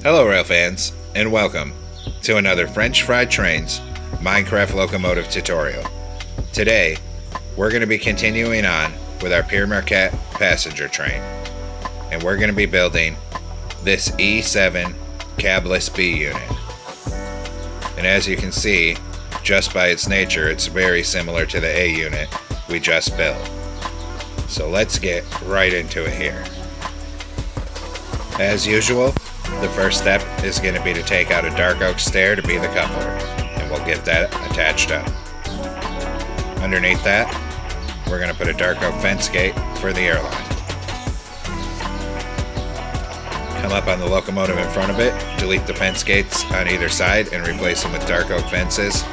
Hello rail fans, and welcome to another French Fried Trains Minecraft locomotive tutorial. Today, we're going to be continuing on with our Pere Marquette passenger train, and we're going to be building this E7 cabless B unit. And as you can see, just by its nature, it's very similar to the A unit we just built. So let's get right into it here. As usual, the first step is going to be to take out a dark oak stair to be the coupler, and we'll get that attached up. Underneath that, we're going to put a dark oak fence gate for the airline. Come up on the locomotive in front of it, delete the fence gates on either side and replace them with dark oak fences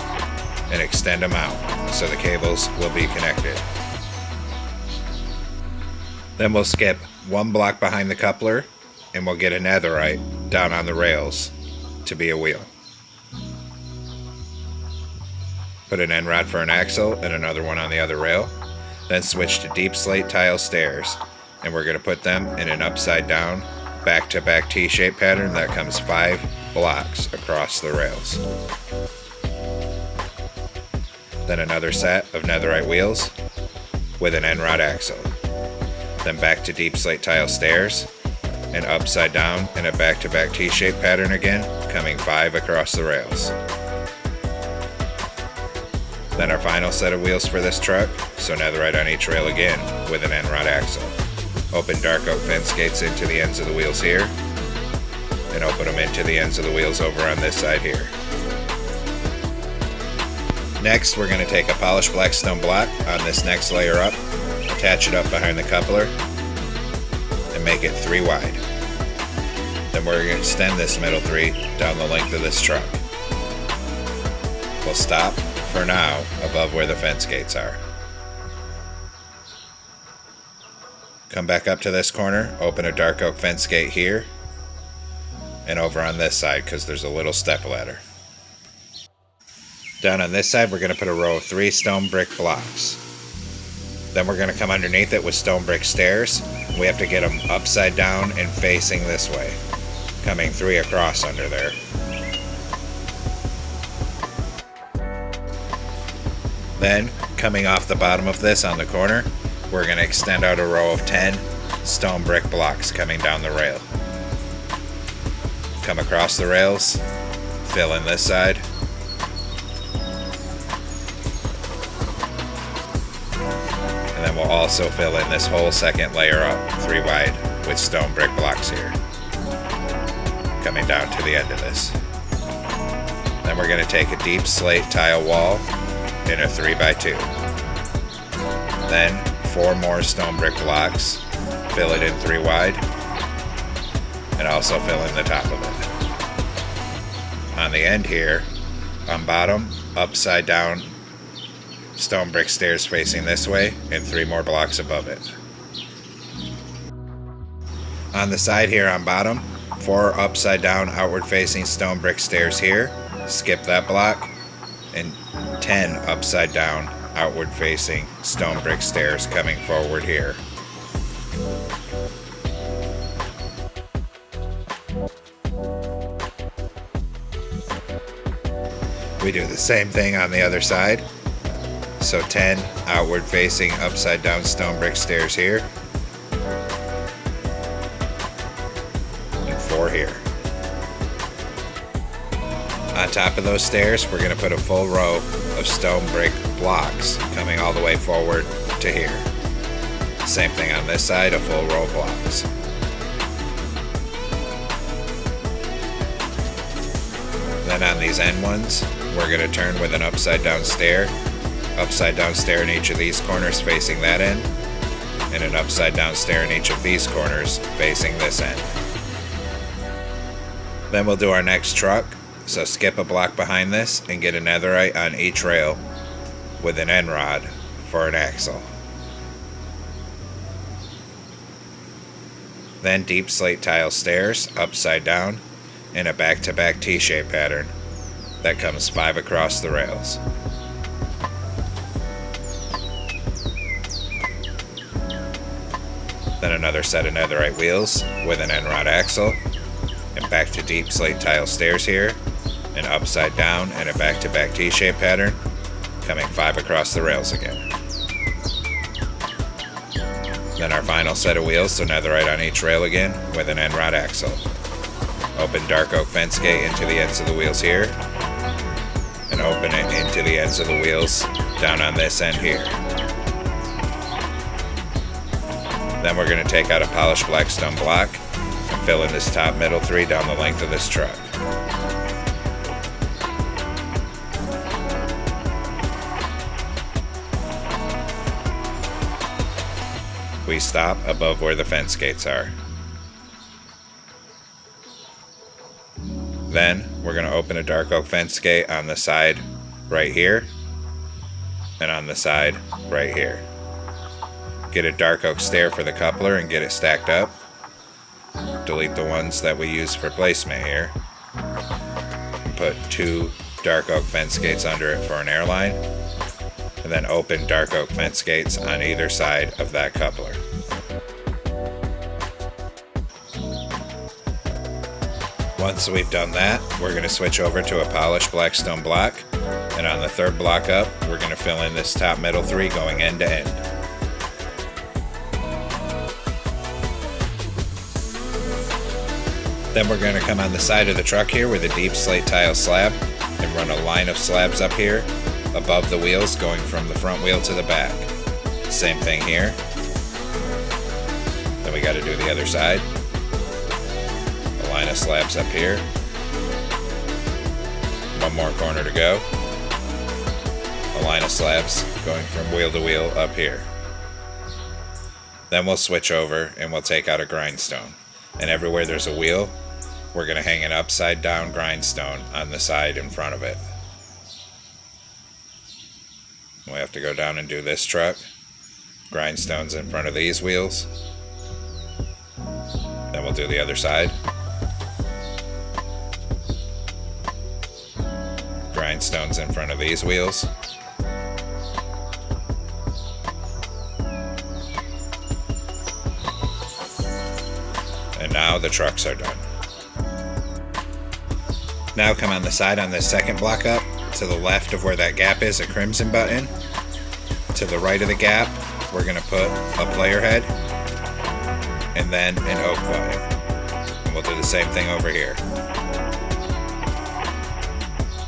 and extend them out so the cables will be connected. Then we'll skip one block behind the coupler and we'll get a netherite down on the rails to be a wheel. Put an end rod for an axle and another one on the other rail. Then switch to deep slate tile stairs, and we're going to put them in an upside down back-to-back T-shaped pattern that comes 5 blocks across the rails. Then another set of netherite wheels with an end rod axle. Then back to deep slate tile stairs and upside down in a back-to-back T-shaped pattern again, coming 5 across the rails. Then our final set of wheels for this truck, so netherite on each rail again with an end rod axle. Open dark oak fence gates into the ends of the wheels here, and open them into the ends of the wheels over on this side here. Next, we're going to take a polished black stone block on this next layer up, attach it up behind the coupler, and make it 3 wide. Then we're going to extend this middle 3 down the length of this truck. We'll stop, for now, above where the fence gates are. Come back up to this corner, open a dark oak fence gate here, and over on this side because there's a little step ladder. Down on this side, we're going to put a row of 3 stone brick blocks. Then we're going to come underneath it with stone brick stairs. We have to get them upside down and facing this way, coming 3 across under there. Then, coming off the bottom of this on the corner, we're going to extend out a row of 10 stone brick blocks coming down the rail. Come across the rails, fill in this side, and then we'll also fill in this whole second layer up 3 wide with stone brick blocks here, coming down to the end of this. Then we're going to take a deep slate tile wall in a 3x2. Then 4 more stone brick blocks, fill it in 3 wide, and also fill in the top of it. On the end here, on bottom, upside down stone brick stairs facing this way, and 3 more blocks above it. On the side here on bottom, 4 upside down outward facing stone brick stairs here, skip that block, and 10 upside down outward facing stone brick stairs coming forward here. We do the same thing on the other side. So 10 outward facing upside down stone brick stairs here, and 4 here. On top of those stairs, we're going to put a full row of stone brick blocks coming all the way forward to here. Same thing on this side, a full row of blocks. Then on these end ones, we're going to turn with an upside down stair in each of these corners facing that end, and an upside down stair in each of these corners facing this end. Then we'll do our next truck. So skip a block behind this and get a netherite on each rail with an end rod for an axle. Then deep slate tile stairs upside down in a back-to-back T-shaped pattern that comes 5 across the rails. Then another set of netherite wheels with an end rod axle, and back to deep slate tile stairs here, an upside down and a back-to-back T-shape pattern, coming 5 across the rails again. Then our final set of wheels, so netherite on each rail again, with an end rod axle. Open dark oak fence gate into the ends of the wheels here, and open it into the ends of the wheels down on this end here. Then we're going to take out a polished black stone block and fill in this top middle 3 down the length of this truck. We stop above where the fence gates are. Then we're going to open a dark oak fence gate on the side right here and on the side right here. Get a dark oak stair for the coupler and get it stacked up. Delete the ones that we use for placement here. And put 2 dark oak fence gates under it for an airline. And then open dark oak fence gates on either side of that coupler. Once we've done that, we're going to switch over to a polished black stone block. And on the 3rd block up, we're going to fill in this top middle 3 going end to end. Then we're going to come on the side of the truck here with a deep slate tile slab and run a line of slabs up here above the wheels going from the front wheel to the back. Same thing here. Then we got to do the other side. A line of slabs up here. One more corner to go. A line of slabs going from wheel to wheel up here. Then we'll switch over and we'll take out a grindstone. And everywhere there's a wheel, we're going to hang an upside down grindstone on the side in front of it. We have to go down and do this truck. Grindstones in front of these wheels. Then we'll do the other side. Grindstones in front of these wheels. And now the trucks are done. Now come on the side on this second block up, to the left of where that gap is, a crimson button. To the right of the gap, we're going to put a player head, and then an oak button. And we'll do the same thing over here.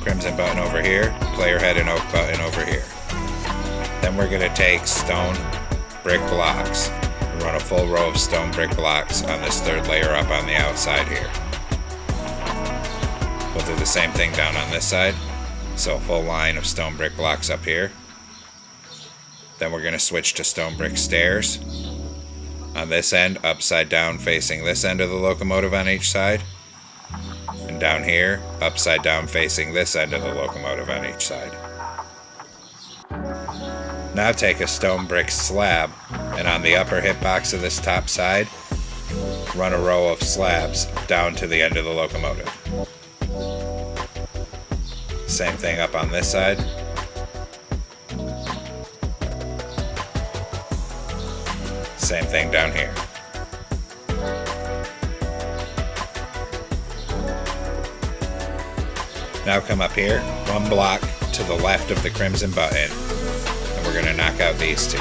Crimson button over here, player head and oak button over here. Then we're going to take stone brick blocks and run a full row of stone brick blocks on this 3rd layer up on the outside here. We'll do the same thing down on this side. So a full line of stone brick blocks up here. Then we're going to switch to stone brick stairs. On this end, upside down facing this end of the locomotive on each side. And down here, upside down facing this end of the locomotive on each side. Now take a stone brick slab, and on the upper hip box of this top side, run a row of slabs down to the end of the locomotive. Same thing up on this side. Same thing down here. Now come up here, 1 block to the left of the crimson button, and we're going to knock out these 2.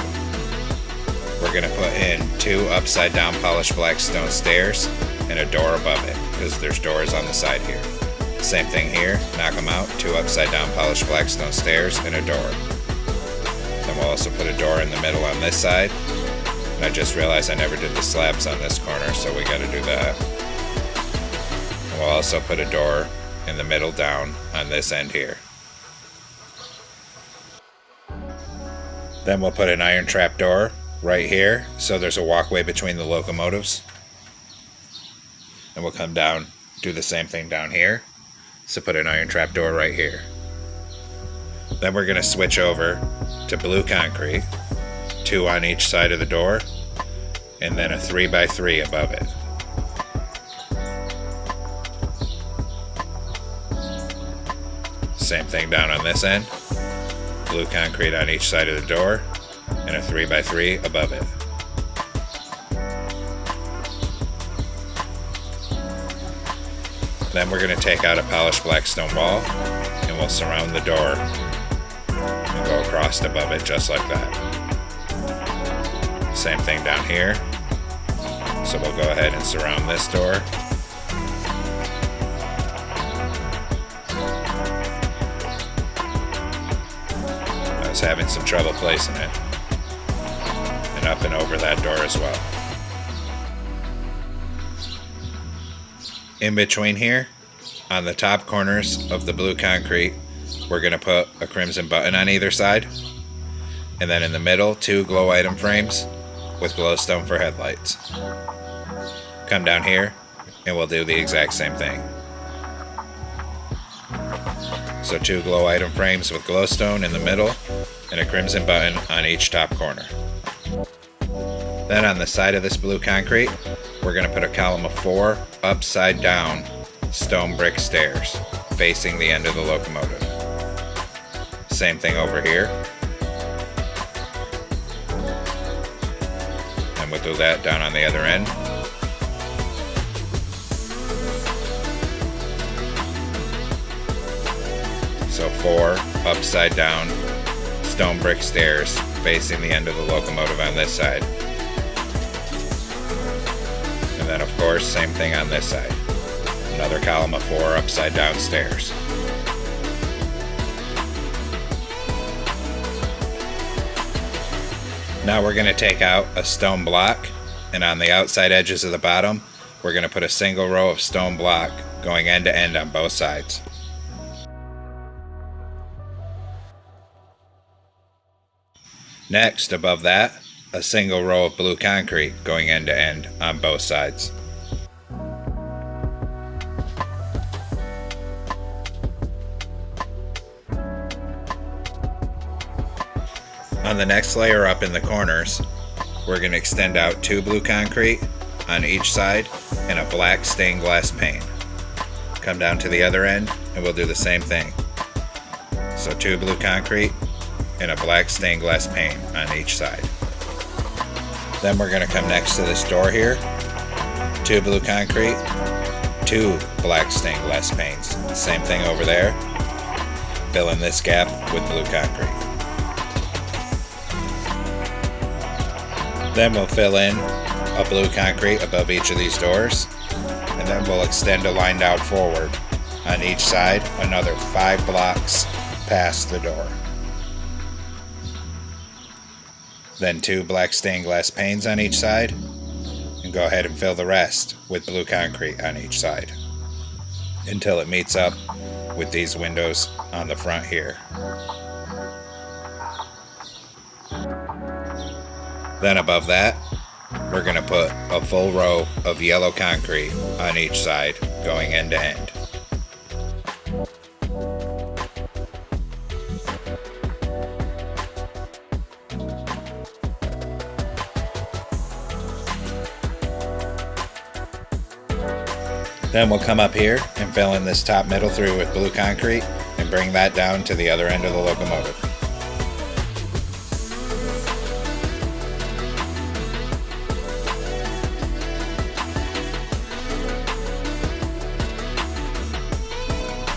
We're going to put in 2 upside down polished black stone stairs and a door above it, because there's doors on the side here. Same thing here, knock them out, 2 upside down polished black stone stairs and a door. Then we'll also put a door in the middle on this side. And I just realized I never did the slabs on this corner, so we got to do that. And we'll also put a door in the middle down on this end here. Then we'll put an iron trap door right here, so there's a walkway between the locomotives. And we'll come down, do the same thing down here. So put an iron trap door right here. Then we're going to switch over to blue concrete, 2 on each side of the door, and then a 3x3 above it. Same thing down on this end, blue concrete on each side of the door, and a 3x3 above it. Then we're going to take out a polished black stone wall and we'll surround the door and go across above it just like that. Same thing down here. So we'll go ahead and surround this door. I was having some trouble placing it. And up and over that door as well. In between here, on the top corners of the blue concrete, we're going to put a crimson button on either side. And then in the middle, 2 glow item frames with glowstone for headlights. Come down here and we'll do the exact same thing. So 2 glow item frames with glowstone in the middle and a crimson button on each top corner. Then on the side of this blue concrete, we're going to put a column of 4 upside down stone brick stairs facing the end of the locomotive. Same thing over here. And we'll do that down on the other end. So 4 upside down stone brick stairs facing the end of the locomotive on this side. And then of course, same thing on this side. Another column of 4 upside down stairs. Now we're going to take out a stone block, and on the outside edges of the bottom, we're going to put a single row of stone block going end to end on both sides. Next, above that, a single row of blue concrete going end to end on both sides. On the next layer up in the corners, we're going to extend out 2 blue concrete on each side and a black stained glass pane. Come down to the other end and we'll do the same thing. So 2 blue concrete and a black stained glass pane on each side. Then we're going to come next to this door here, 2 blue concrete, 2 black stained glass panes. Same thing over there. Fill in this gap with blue concrete. Then we'll fill in a blue concrete above each of these doors, and then we'll extend a line out forward on each side, another 5 blocks past the door. Then 2 black stained glass panes on each side, and go ahead and fill the rest with blue concrete on each side until it meets up with these windows on the front here. Then above that, we're going to put a full row of yellow concrete on each side going end to end. Then we'll come up here and fill in this top middle through with blue concrete and bring that down to the other end of the locomotive.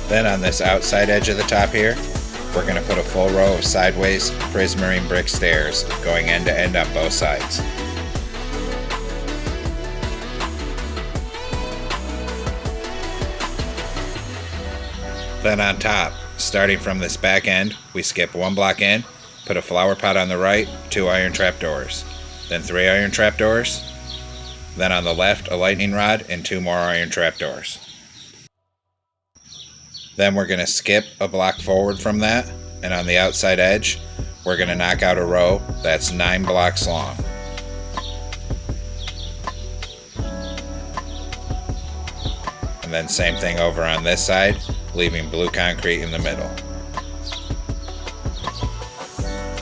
Then on this outside edge of the top here, we're going to put a full row of sideways prismarine brick stairs going end to end on both sides. Then on top, starting from this back end, we skip 1 block in, put a flower pot on the right, 2 iron trap doors, then 3 iron trap doors, then on the left a lightning rod and 2 more iron trap doors. Then we're going to skip a block forward from that, and on the outside edge, we're going to knock out a row that's 9 blocks long. And then same thing over on this side, leaving blue concrete in the middle.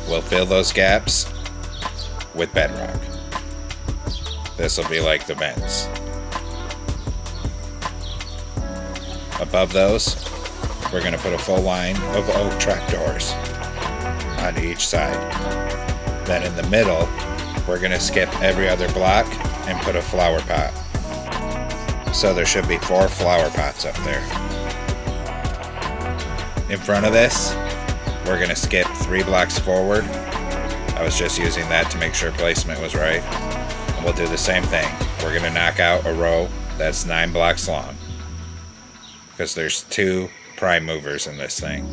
We'll fill those gaps with bedrock. This will be like the vents. Above those, we're going to put a full line of oak trapdoors on each side. Then in the middle, we're going to skip every other block and put a flower pot. So there should be 4 flower pots up there. In front of this, we're going to skip 3 blocks forward. I was just using that to make sure placement was right. And we'll do the same thing. We're going to knock out a row that's 9 blocks long, because there's 2 prime movers in this thing.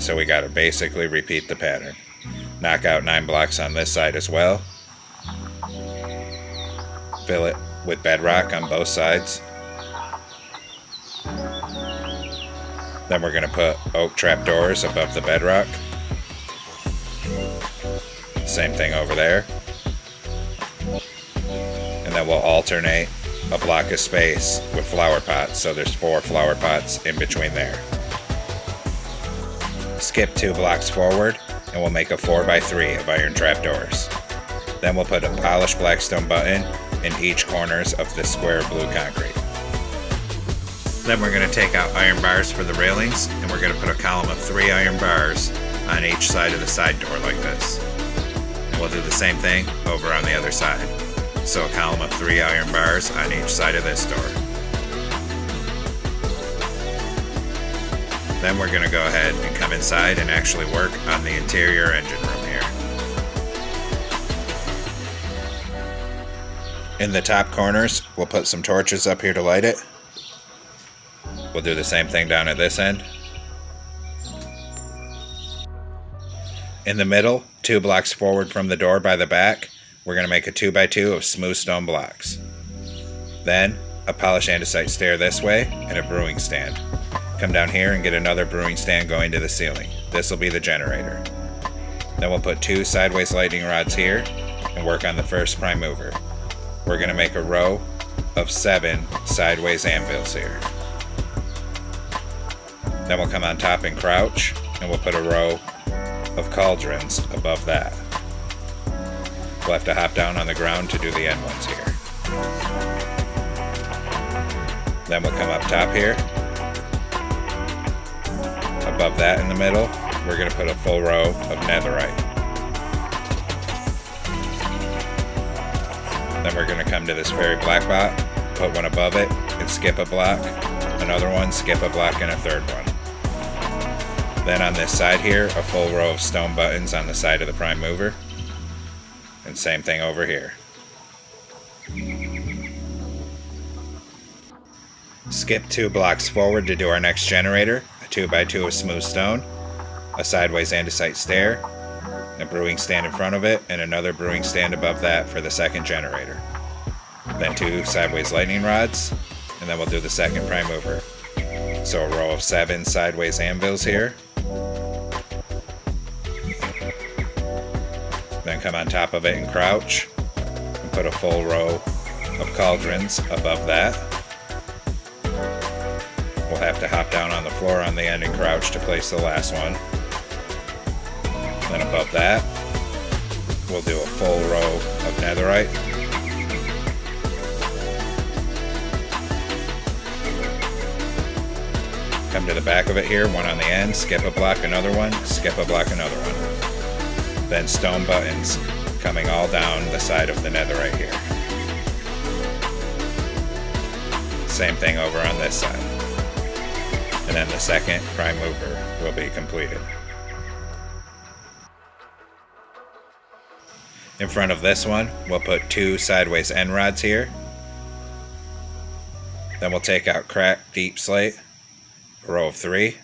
So we got to basically repeat the pattern. Knock out 9 blocks on this side as well. Fill it with bedrock on both sides. Then we're going to put oak trapdoors above the bedrock. Same thing over there. And then we'll alternate a block of space with flower pots, so there's 4 flower pots in between there. Skip 2 blocks forward and we'll make a 4x3 of iron trapdoors. Then we'll put a polished black stone button in each corners of the square blue concrete. Then we're going to take out iron bars for the railings, and we're going to put a column of 3 iron bars on each side of the side door like this. And we'll do the same thing over on the other side. So a column of 3 iron bars on each side of this door. Then we're going to go ahead and come inside and actually work on the interior engine room here. In the top corners, we'll put some torches up here to light it. We'll do the same thing down at this end. In the middle, 2 blocks forward from the door by the back, we're going to make a 2x2 of smooth stone blocks. Then, a polished andesite stair this way, and a brewing stand. Come down here and get another brewing stand going to the ceiling. This will be the generator. Then we'll put 2 sideways lightning rods here, and work on the first prime mover. We're going to make a row of 7 sideways anvils here. Then we'll come on top and crouch, and we'll put a row of cauldrons above that. We'll have to hop down on the ground to do the end ones here. Then we'll come up top here. Above that in the middle, we're going to put a full row of netherite. Then we're going to come to this very black block, put one above it, and skip a block, another one, skip a block, and a third one. Then on this side here, a full row of stone buttons on the side of the prime mover. And same thing over here. Skip 2 blocks forward to do our next generator, a 2x2 of smooth stone, a sideways andesite stair, a brewing stand in front of it, and another brewing stand above that for the second generator. Then 2 sideways lightning rods, and then we'll do the second prime mover. So a row of 7 sideways anvils here. Then come on top of it and crouch, and put a full row of cauldrons above that. We'll have to hop down on the floor on the end and crouch to place the last one. Then above that, we'll do a full row of netherite. Come to the back of it here, one on the end, skip a block, another one, skip a block, another one. Then stone buttons coming all down the side of the netherite here. Same thing over on this side. And then the second prime mover will be completed. In front of this one, we'll put 2 sideways end rods here. Then we'll take out cracked deep slate, a row of 3.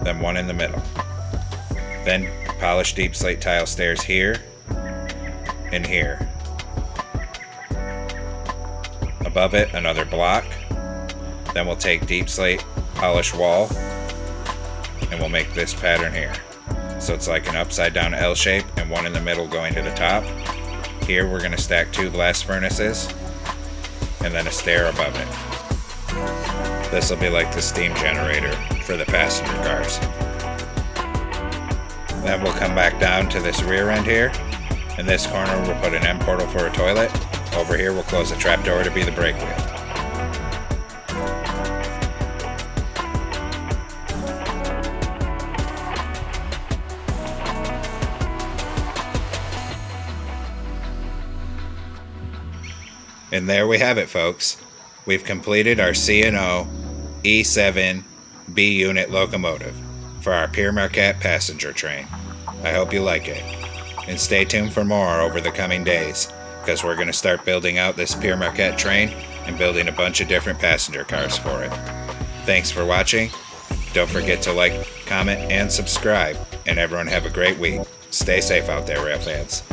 Then 1 in the middle. Then polished deep slate tile stairs here and here. Above it, another block. Then we'll take deep slate polished wall and we'll make this pattern here. So it's like an upside down L shape and 1 in the middle going to the top. Here we're going to stack 2 blast furnaces and then a stair above it. This will be like the steam generator for the passenger cars. Then we'll come back down to this rear end here. In this corner we'll put an end portal for a toilet. Over here we'll close the trapdoor to be the brake wheel. And there we have it, folks. We've completed our C&O E7 B unit locomotive for our Pere Marquette passenger train. I hope you like it. And stay tuned for more over the coming days, because we're going to start building out this Pere Marquette train and building a bunch of different passenger cars for it. Thanks for watching. Don't forget to like, comment, and subscribe. And everyone have a great week. Stay safe out there, rail fans.